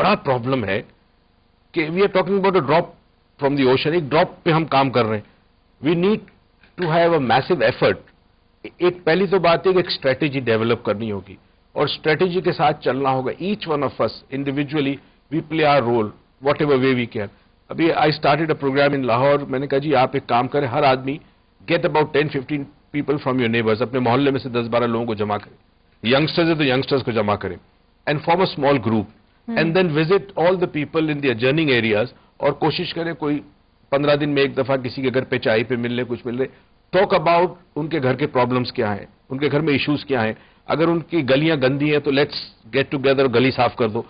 بڑا پرابلم ہے کہ we are talking about a drop from the ocean. ایک ڈراپ پہ ہم کام کر رہے ہیں. We need to have a massive effort. ایک پہلی تو بات ہے کہ ایک اسٹریٹجی ڈیولپ کرنی ہوگی اور اسٹریٹجی کے ساتھ چلنا ہوگا. Each one of us individually we play our role whatever way we can. ابھی I started a programme in Lahore. میں نے کہا جی آپ ایک کام کریں, ہر آدمی get about 10-15 people from your neighbours. اپنے محلے میں سے 10-12 لوگوں کو جمع کریں. یگسٹرز ہے تو یگسٹرز کو جمع کریں and form a small group and then visit all the people in the adjoining areas. اور کوشش کریں کوئی 15 دن میں ایک دفعہ کسی کے گھر پہ چائے پہ ملنے کچھ مل رہے. ٹاک اباؤٹ ان کے گھر کے پرابلمس کیا ہیں, ان کے گھر میں ایشوز کیا ہیں. اگر ان کی گلیاں گندی ہیں تو لیٹس گیٹ ٹوگیدر, گلی صاف کر دو.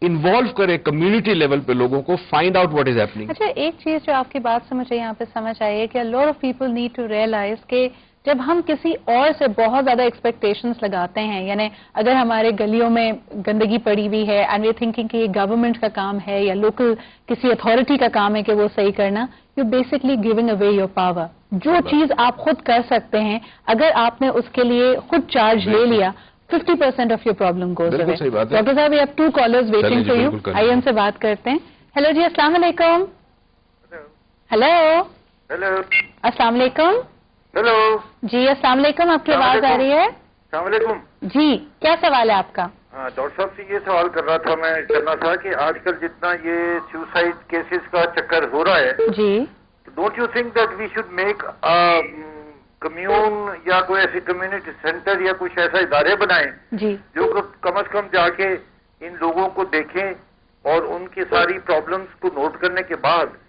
انوالو کرے کمیونٹی لیول پہ لوگوں کو, find out what is happening. اچھا, ایک چیز جو آپ کی بات سے مجھے یہاں پہ سمجھ آئی ہے کہ a lot of people need to realize کہ جب ہم کسی اور سے بہت زیادہ ایکسپیکٹیشنز لگاتے ہیں, یعنی اگر ہمارے گلیوں میں گندگی پڑی ہوئی ہے اینڈ وی آر تھنکنگ کہ یہ گورنمنٹ کا کام ہے یا لوکل کسی اتھارٹی کا کام ہے کہ وہ صحیح کرنا, you basically giving away your power. جو چیز آپ خود کر سکتے ہیں اگر آپ نے اس کے لیے خود چارج لے لیا, 50% off your problem goes away. Doctor صاحب, we have 2 callers waiting for you. آئیے ان سے بات کرتے ہیں. ہیلو جی, السلام علیکم. ہیلو ہیلو, السلام علیکم. ہیلو جی السلام علیکم, آپ کی آواز آ رہی ہے. السلام علیکم. جی, کیا سوال ہے آپ کا؟ ڈاکٹر صاحب سے یہ سوال کرنا تھا کہ آج کل جتنا یہ سوسائڈ کیسز کا چکر ہو رہا ہے, جی, don't you think that we should make commune یا کوئی ایسی کمیونٹی سینٹر یا کچھ ایسا ادارے بنائیں جی, جو کم از کم جا کے ان لوگوں کو دیکھیں اور ان کی ساری پرابلمس کو نوٹ کرنے کے بعد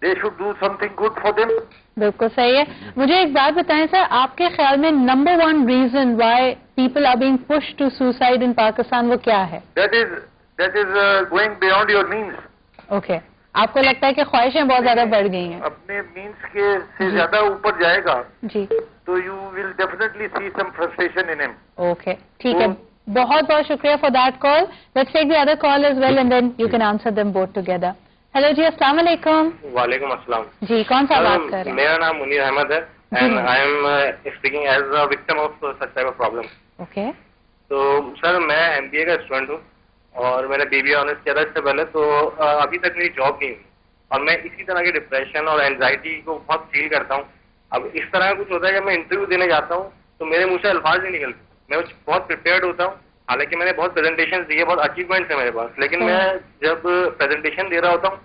they should do some thing good for them. بالکل صحیح ہے. مجھے ایک بات بتائیں سر, آپ کے خیال میں number 1 reason why people are being push to suicide in Pakistan وہ کیا ہے؟ That is going beyond your means. Okay, آپ کو لگتا ہے کہ خواہشیں بہت زیادہ بڑھ گئی ہیں؟ اپنے مینس کے سے زیادہ اوپر جائے گا جی تو you will definitely see some frustration in him. Okay, ٹھیک ہے, بہت بہت شکریہ for that call. Let's take the other call as well and then you can answer them both together. Hello جی, السلام علیکم. وعلیکم السلام. جی, کون سا بات کر رہے ہیں؟ میرا نام منیر احمد ہے and I am speaking as a victim of such type of problem. Okay, تو سر میں MBA کا اسٹوڈنٹ ہوں اور میں نے BBA آنرس کیا تھا اس سے پہلے, تو ابھی تک میری جاب نہیں ہوئی اور میں اسی طرح کی ڈپریشن اور اینزائٹی کو بہت فیل کرتا ہوں. اب اس طرح کچھ ہوتا ہے کہ میں انٹرویو دینے جاتا ہوں تو میرے منہ سے الفاظ نہیں نکلتے. میں بہت پریپیئرڈ ہوتا ہوں, حالانکہ میں نے بہت پریزنٹیشن دی ہے, بہت اچیومنٹس ہیں میرے پاس, لیکن میں جب پریزنٹیشن دے رہا ہوتا ہوں,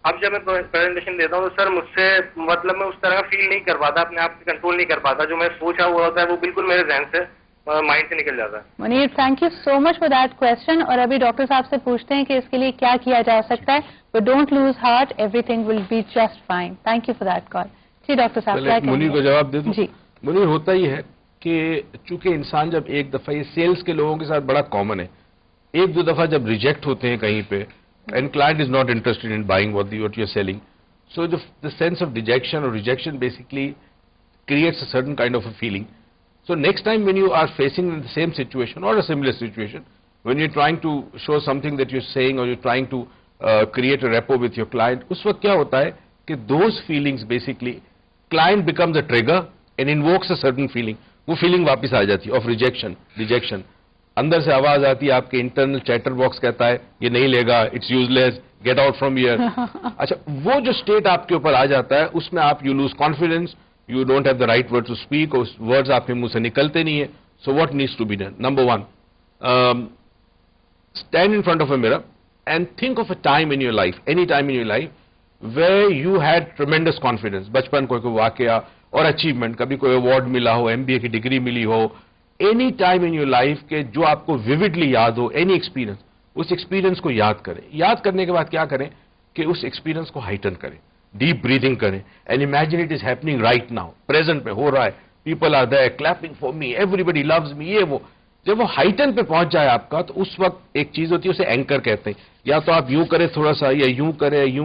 اب جب میں پریزنٹیشن دیتا ہوں تو سر مجھ سے مطلب میں اس طرح کا فیل نہیں کر پاتا, اپنے آپ کو کنٹرول نہیں کر پاتا. جو میں سوچا ہوا ہوتا ہے وہ بالکل میرے ذہن سے مائنڈ سے نکل جاتا ہے. Munir, thank you so much for that question. اور ابھی ڈاکٹر صاحب سے پوچھتے ہیں کہ اس کے لیے کیا کیا جا سکتا ہے. But don't lose heart, everything will be just fine. Thank you for that call. جی ڈاکٹر صاحب, کیا کہیں گے؟ منیر کو جواب دے دوں. جی, منیر, ہوتا ہی ہے کہ چونکہ انسان جب ایک دفعہ, یہ سیلز کے لوگوں کے ساتھ بڑا کامن ہے, ایک دو دفعہ جب ریجیکٹ ہوتے ہیں کہیں پہ end client is not interested in buying what you are selling, so the sense of dejection or rejection basically creates a certain kind of a feeling. So next time when you are facing the same situation or a similar situation, when you're trying to show something that you're saying or you're trying to create a rapport with your client, اس وقت کیا ہوتا ہے کہ those feelings basically, client becomes a trigger and invokes a certain feeling. وہ feeling واپس آ جاتی ہے of rejection. اندر سے آواز آتی ہے, آپ کے انٹرنل چیٹر باکس کہتا ہے یہ نہیں لے گا, it's useless, get out from here. اچھا, وہ جو اسٹیٹ آپ کے اوپر آ جاتا ہے اس میں آپ you lose confidence, you don't have the right word to speak, اور ورڈز آپ کے منہ سے نکلتے نہیں ہیں. So what needs to be done? Number 1, stand in front of a mirror and think of a time in your life, any time in your life where you had tremendous confidence. بچپن کوئی واقعہ اور achievement, کبھی کوئی award ملا ہو, MBA کی degree ملی ہو, any time in your life کے جو آپ کو ویوڈلی یاد ہو, اینی ایکسپیرینس, اس ایکسپیرینس کو یاد کریں. یاد کرنے کے بعد کیا کریں کہ اس ایکسپیرینس کو ہائٹن کریں, ڈیپ بریدنگ کریں and imagine it is happening right now, present میں ہو رہا ہے, people are there clapping for me, everybody loves me, یہ وہ. جب وہ ہائٹن پہ پہنچ جائے آپ کا, تو اس وقت ایک چیز ہوتی ہے اسے اینکر کہتے ہیں. یا تو آپ یوں کریں تھوڑا سا, یا یوں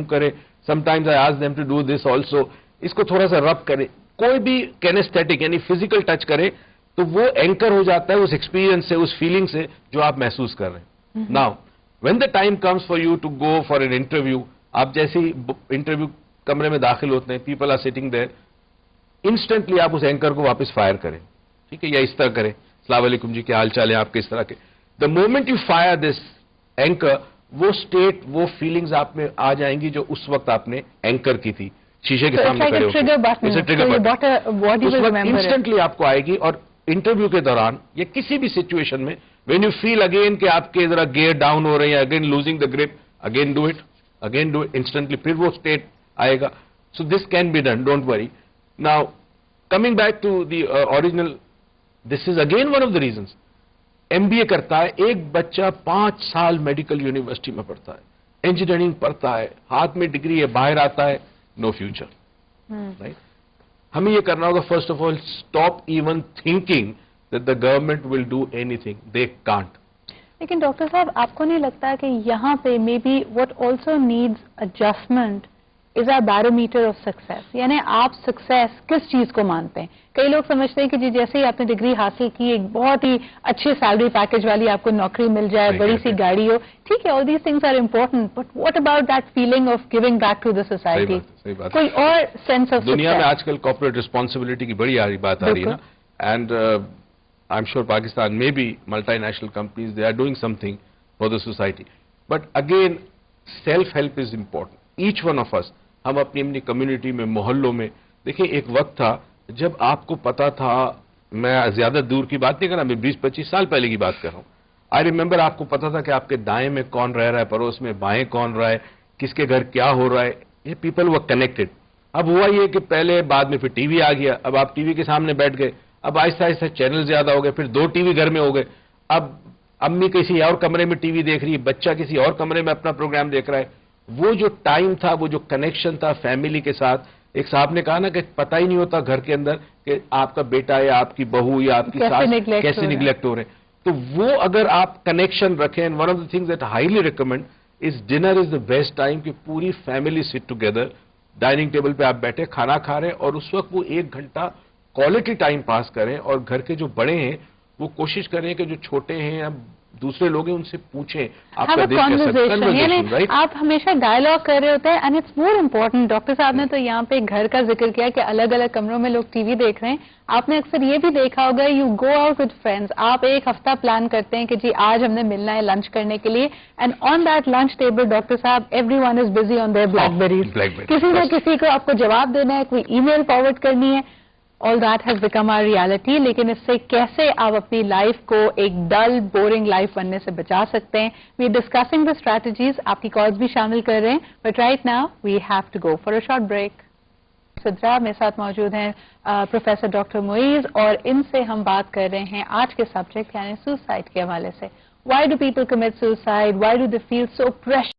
کریں. Sometimes I ask them to do this also. اس کو تھوڑا سا رب کریں, کوئی بھی کینیسٹیٹک یعنی فزیکل ٹچ کرے, تو وہ اینکر ہو جاتا ہے اس ایکسپیرینس سے, اس فیلنگ سے جو آپ محسوس کر رہے ہیں. Now when the time comes for you to go for an interview, آپ جیسے ہی انٹرویو کمرے میں داخل ہوتے ہیں, people are sitting there, instantly آپ اس اینکر کو واپس فائر کریں, ٹھیک ہے, یا اس طرح کریں, السلام علیکم جی, کیا حال چال ہے آپ کے, اس طرح کے. The moment you fire this anchor, وہ اسٹیٹ وہ فیلنگز آپ میں آ جائیں گی جو اس وقت آپ نے اینکر کی تھی شیشے کے سامنے کھڑے ہو کے انسٹنٹلی آپ کو آئے گی. اور انٹرویو کے دوران یا کسی بھی سچویشن میں وین یو فیل اگین کہ آپ کے ذرا گیئر ڈاؤن ہو رہے ہیں, again losing the grip, again do it instantly, پھر وہ اسٹیٹ آئے گا. So this can be done, don't worry. Now coming back to the original, this is again one of the reasons. M B A کرتا ہے ایک بچہ 5 سال medical university میں پڑھتا ہے, انجینئرنگ پڑھتا ہے, ہاتھ میں ڈگری ہے, باہر آتا ہے, نو فیوچر. رائٹ, ہمیں یہ کرنا ہوگا first of all stop even thinking that the government will do anything, they can't. لیکن ڈاکٹر صاحب آپ کو نہیں لگتا کہ یہاں پہ maybe what also needs adjustment is a barometer of success, یعنی آپ سکسیس کس چیز کو مانتے ہیں؟ کئی لوگ سمجھتے ہیں کہ جی جیسے ہی آپ نے ڈگری حاصل کی ایک بہت ہی اچھی سیلری پیکج والی آپ کو نوکری مل جائے, بڑی سی گاڑی ہو, ٹھیک ہے, all these things are important, but what about that feeling of giving back to the society, کوئی اور سینس آف دنیا میں آج کل کارپوریٹ ریسپانسبلٹی کی بڑی بات آ رہی ہے نا, and I am sure Pakistan میں بھی multinational companies they are doing something for the society. But again self help is important, each one of us. ہم اپنی اپنی کمیونٹی میں, محلوں میں, دیکھیں ایک وقت تھا جب آپ کو پتا تھا, میں زیادہ دور کی بات نہیں کر رہا, میں 20-25 سال پہلے کی بات کر رہا ہوں. آئی ریمبر آپ کو پتا تھا کہ آپ کے دائیں میں کون رہ رہا ہے, پڑوس میں بائیں کون رہا ہے, کس کے گھر کیا ہو رہا ہے, یہ پیپل ور کنیکٹڈ. اب ہوا یہ کہ پہلے بعد میں پھر ٹی وی آ گیا, اب آپ ٹی وی کے سامنے بیٹھ گئے, اب آہستہ آہستہ چینل زیادہ ہو گئے, پھر 2 ٹی وی گھر میں ہو گئے, اب امی کسی اور کمرے میں ٹی وی دیکھ رہی ہے, بچہ کسی اور کمرے میں اپنا پروگرام دیکھ رہا ہے. وہ جو ٹائم تھا, وہ جو کنیکشن تھا فیملی کے ساتھ, ایک صاحب نے کہا نا کہ پتہ ہی نہیں ہوتا گھر کے اندر کہ آپ کا بیٹا یا آپ کی بہو یا آپ کی ساس کیسے نیگلیکٹ ہو رہے ہیں. تو وہ اگر آپ کنیکشن رکھیں, one of the things that highly recommend is dinner is the best time, کہ پوری family sit together, dining table پہ آپ بیٹھے کھانا کھا رہے ہیں, اور اس وقت وہ 1 گھنٹہ کوالٹی ٹائم پاس کریں, اور گھر کے جو بڑے ہیں وہ کوشش کریں کہ جو چھوٹے ہیں یا دوسرے لوگ ہیں ان سے پوچھیں آپ کا دن کیسا. آپ ہمیشہ ڈائلاگ کر رہے ہوتے ہیں, and it's more important. Doctor صاحب نے تو یہاں پہ گھر کا ذکر کیا کہ الگ الگ کمروں میں لوگ ٹی وی دیکھ رہے ہیں. آپ نے اکثر یہ بھی دیکھا ہوگا, you go out with friends, آپ ایک ہفتہ پلان کرتے ہیں کہ جی آج ہم نے ملنا ہے لنچ کرنے کے لیے, and on that lunch table doctor صاحب everyone is busy on their BlackBerrys, کسی نہ کسی کو آپ کو جواب دینا ہے, کوئی ای میل فارورڈ کرنی ہے. All that has become our reality, لیکن اس سے کیسے آپ اپنی لائف کو ایک ڈل بورنگ لائف بننے سے بچا سکتے ہیں. We are discussing the strategies, آپ کی کالز بھی شامل کر رہے ہیں, but right now we have to go for a short break. Sadra میرے ساتھ موجود ہیں پروفیسر ڈاکٹر معیز, اور ان سے ہم بات کر رہے ہیں آج کے سبجیکٹ یعنی سوسائڈ کے حوالے سے. Why do people commit suicide? Why do they feel so pressure